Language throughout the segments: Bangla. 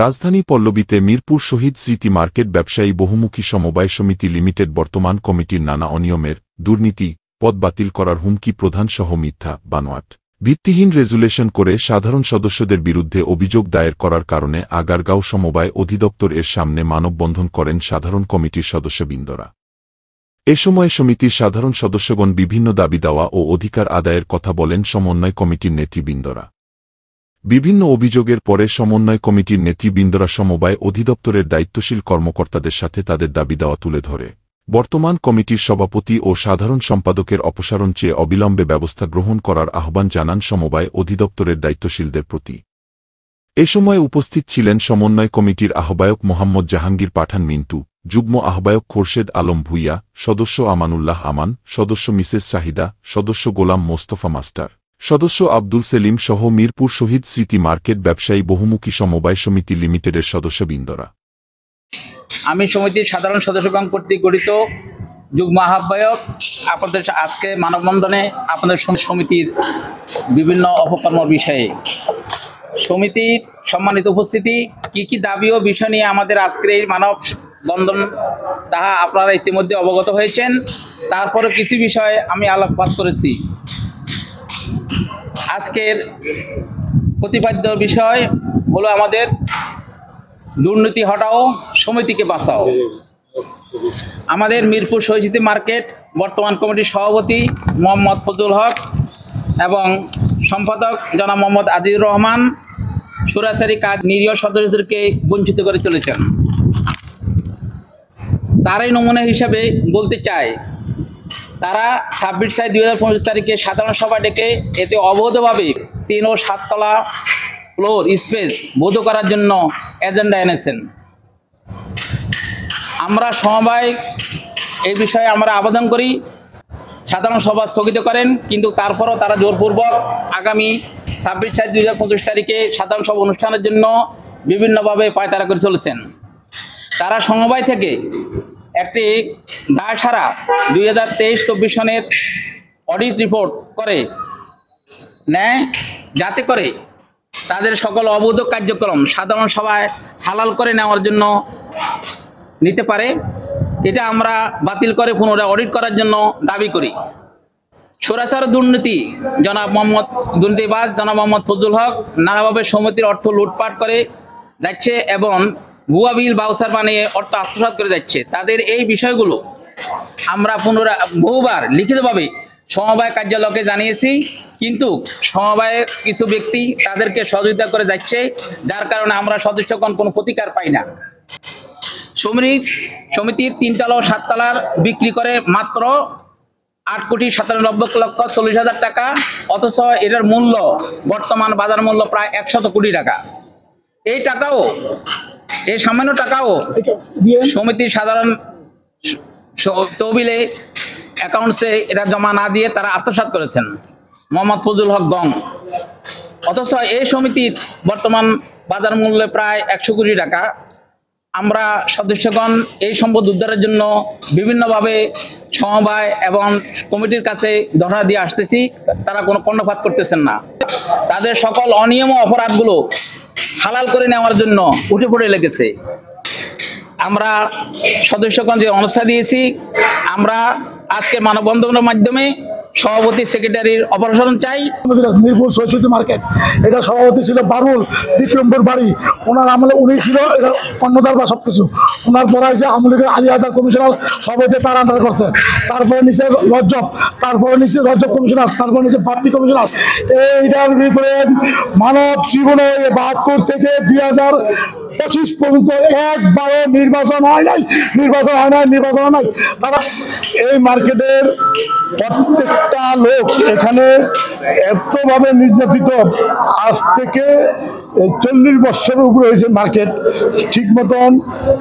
রাজধানী পল্লবীতে মিরপুর শহীদ স্মৃতি মার্কেট ব্যবসায়ী বহুমুখী সমবায় সমিতি লিমিটেড বর্তমান কমিটির নানা অনিয়মের, দুর্নীতি, পদ বাতিল করার হুমকি প্রধানসহ মিথ্যা, বানোয়াট, ভিত্তিহীন রেজুলেশন করে সাধারণ সদস্যদের বিরুদ্ধে অভিযোগ দায়ের করার কারণে আগারগাঁও সমবায় অধিদপ্তর এর সামনে মানববন্ধন করেন সাধারণ কমিটির সদস্যবৃন্দরা। এ সময় সমিতির সাধারণ সদস্যগণ বিভিন্ন দাবি দেওয়া ও অধিকার আদায়ের কথা বলেন সমন্বয় কমিটির নেতৃবৃন্দরা। বিভিন্ন অভিযোগের পরে সমন্বয় কমিটির নেতৃবৃন্দরা সমবায় অধিদপ্তরের দায়িত্বশীল কর্মকর্তাদের সাথে তাদের দাবি দেওয়া তুলে ধরে বর্তমান কমিটির সভাপতি ও সাধারণ সম্পাদকের অপসারণ চেয়ে অবিলম্বে ব্যবস্থা গ্রহণ করার আহ্বান জানান সমবায় অধিদপ্তরের দায়িত্বশীলদের প্রতি। এ সময় উপস্থিত ছিলেন সমন্বয় কমিটির আহ্বায়ক মোহাম্মদ জাহাঙ্গীর পাঠান মিন্টু, যুগ্ম আহ্বায়ক খোরশেদ আলম ভূঁইয়া, সদস্য আমানুল্লাহ আমান, সদস্য মিসেস শাহিদা, সদস্য গোলাম মোস্তফা মাস্টার, সদস্য আব্দুল সেলিম সহ মিরপুর শহীদ স্মৃতি মার্কেট ব্যবসায়ী বহুমুখী সমবায় সমিতি লিমিটেডের সদস্যবৃন্দরা। আমি সমিতির সাধারণ সদস্যগণ কর্তৃক গঠিত যুগ্ম আহ্বায়ক আপনাদের আজকে মানববন্ধনে আপনাদের সমিতির বিভিন্ন অপকর্ম বিষয়ে সমিতির সম্মানিত উপস্থিতি, কি দাবি ও বিষয় নিয়ে আমাদের আজকের এই মানববন্ধন তাহা আপনারা ইতিমধ্যে অবগত হয়েছেন। তারপরে কিছু বিষয়ে আমি আলোকপাত করেছি। আজকের প্রতিপাদ্য বিষয় হলো আমাদের দুর্নীতি হটাও, সমিতিকে বাঁচাও। আমাদের মিরপুর শহীদ স্মৃতি মার্কেট বর্তমান কমিটির সভাপতি মোহাম্মদ ফজলুল হক এবং সম্পাদক জনাব মোহাম্মদ আজিজুর রহমান সরাসরি কাজ নিরীহ সদস্যদেরকে বঞ্চিত করে চলেছেন। তারই নমুনা হিসাবে বলতে চাই, তারা 26/6/2025 তারিখে সাধারণ সভা ডেকে এতে অবৈধভাবে 3 ও 7 তলা ফ্লোর স্পেস বৈধ করার জন্য এজেন্ডা এনেছেন। আমরা সমবায় এই বিষয়ে আমরা আবেদন করি সাধারণ সভা স্থগিত করেন, কিন্তু তারপরও তারা জোরপূর্বক আগামী 26/6/2025 তারিখে সাধারণ সভা অনুষ্ঠানের জন্য বিভিন্নভাবে পায়তারা করে চলেছেন। তারা সমবায় থেকে একটি দায় সারা 2023-24 সনের অডিট রিপোর্ট করে নেয়, যাতে করে তাদের সকল অবৈধ কার্যক্রম সাধারণ সভায় হালাল করে নেওয়ার জন্য নিতে পারে। এটা আমরা বাতিল করে পুনরায় অডিট করার জন্য দাবি করি। সরাসরি দুর্নীতিবাজ জনাব মোহাম্মদ ফজলুল হক নানাভাবে সমিতির অর্থ লুটপাট করে যাচ্ছে এবং ভুয়া বিল বাউচার বানিয়ে অর্থ আত্মসাৎ করে যাচ্ছে। তাদের এই বিষয়গুলো আমরা বহুবার লিখিতভাবে সমবায় কার্যালয়কে জানিয়েছি, কিন্তু সমবায়ের কিছু ব্যক্তি তাদেরকে সহযোগিতা করে যাচ্ছে, যার কারণে আমরা সদস্যগণ কোনো প্রতিকার পাই না। সমিতির 3 তলা ও 7 তলার বিক্রি করে মাত্র 8,97,40,000 টাকা, অথচ এটার মূল্য বর্তমান বাজার মূল্য প্রায় 100 কোটি টাকা। এই সামান্য টাকাও সমিতির সাধারণ তহবিলে অ্যাকাউন্টসে এটা জমা না দিয়ে তারা আত্মসাৎ করেছেন মোহাম্মদ ফজলুল হক গং। অথচ এই সমিতির বর্তমান বাজার মূল্য প্রায় 100 কোটি টাকা। আমরা সদস্যগণ এই সম্পদ উদ্ধারের জন্য বিভিন্নভাবে সমবায় এবং কমিটির কাছে ধর্ণা দিয়ে আসতেছি, তারা কোনো কর্ণপাত করতেছেন না। তাদের সকল অনিয়ম ও অপরাধগুলো হালাল করে নেওয়ার জন্য উঠে পড়ে লেগেছে। আমরা সদস্যগণ যে অবস্থা দিয়েছি, আমরা আজকে মানববন্ধনের মাধ্যমে সভাপতি সেক্রেটারির অপসারণ চাই। মিরপুর শহীদ স্মৃতি মার্কেট, এটা সভাপতি ছিল বারুল বিক্রমপুর বাড়ি, ওনার আমলে উনি ছিল এটা কর্ণধার বা সবকিছু। ওনার পরে আছে আমলিগের আলী আদার কমিশনার, সভাপতি তার আন্ডার করছে। তারপরে নিচে রজব, তারপরে নিচে রজব কমিশনার, তারপরে নিচে বাপ্পি কমিশনার। এইটার ভিতরে মানব জীবনে 72 থেকে 2025 পর্যন্ত একবারও নির্বাচন হয় নাই। তারা এই মার্কেটের প্রত্যেকটা লোক এখানে এতভাবে নির্যাতিত, আজ থেকে 40 বছরের উপরে হয়েছে মার্কেট। ঠিক মতন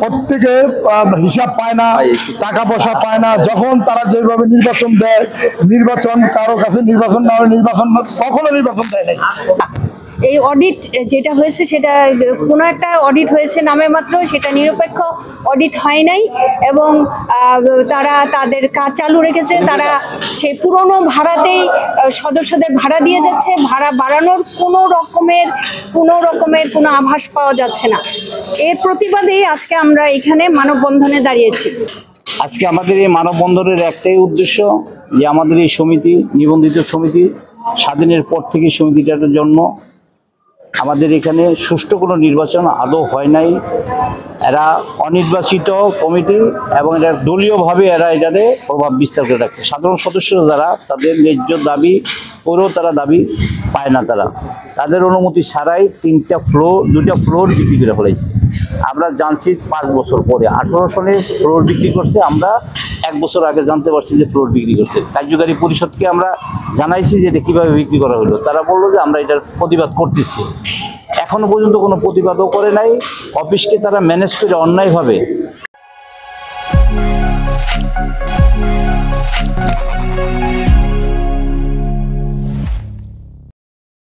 প্রত্যেকে হিসাব পায় না, টাকা পয়সা পায় না। যখন তারা যেভাবে নির্বাচন দেয়, নির্বাচন কারো কাছে নির্বাচন না হয়, কখনো নির্বাচন দেয় নাই। এই অডিট যেটা হয়েছে সেটা কোনো একটা অডিট হয়েছে নামে মাত্র, সেটা নিরপেক্ষ অডিট হয় নাই এবং তারা তাদের কাজ চালু রেখেছে। তারা সেই পুরনো ভাড়াতেই সদস্যদের ভাড়া দিয়ে যাচ্ছে, ভাড়া বাড়ানোর কোনো রকমের কোনো আভাস পাওয়া যাচ্ছে না। এর প্রতিবাদেই আজকে আমরা এখানে মানববন্ধনে দাঁড়িয়েছি। আজকে আমাদের এই মানববন্ধনের একটাই উদ্দেশ্য যে আমাদের এই সমিতি, নিবন্ধিত সমিতি, স্বাধীনের পর থেকে সমিতিটার জন্য আমাদের এখানে সুষ্ঠু কোনো নির্বাচন আদৌ হয় নাই। এরা অনির্বাচিত কমিটি এবং এরা দলীয়ভাবে এটাতে প্রভাব বিস্তার করে রাখছে। সাধারণ সদস্যরা যারা তাদের ন্যায্য দাবি করেও তারা দাবি পায় না, তাদের অনুমতি ছাড়াই 2টা ফ্লোর বিক্রি করে ফেলাইছে। আমরা জানছি 5 বছর পরে 18 সনে ফ্লোর বিক্রি করছে, আমরা 1 বছর আগে জানতে পারছি যে ফ্লোর বিক্রি করছে। কার্যকারী পরিষদকে আমরা জানাইছি যে এটা কীভাবে বিক্রি করা হলো, তারা বললো যে আমরা এটার প্রতিবাদ করতেছি। এখনো পর্যন্ত কোনো প্রতিবাদও করে নাই। অফিসকে তারা ম্যানেজ করে অন্যায়ভাবে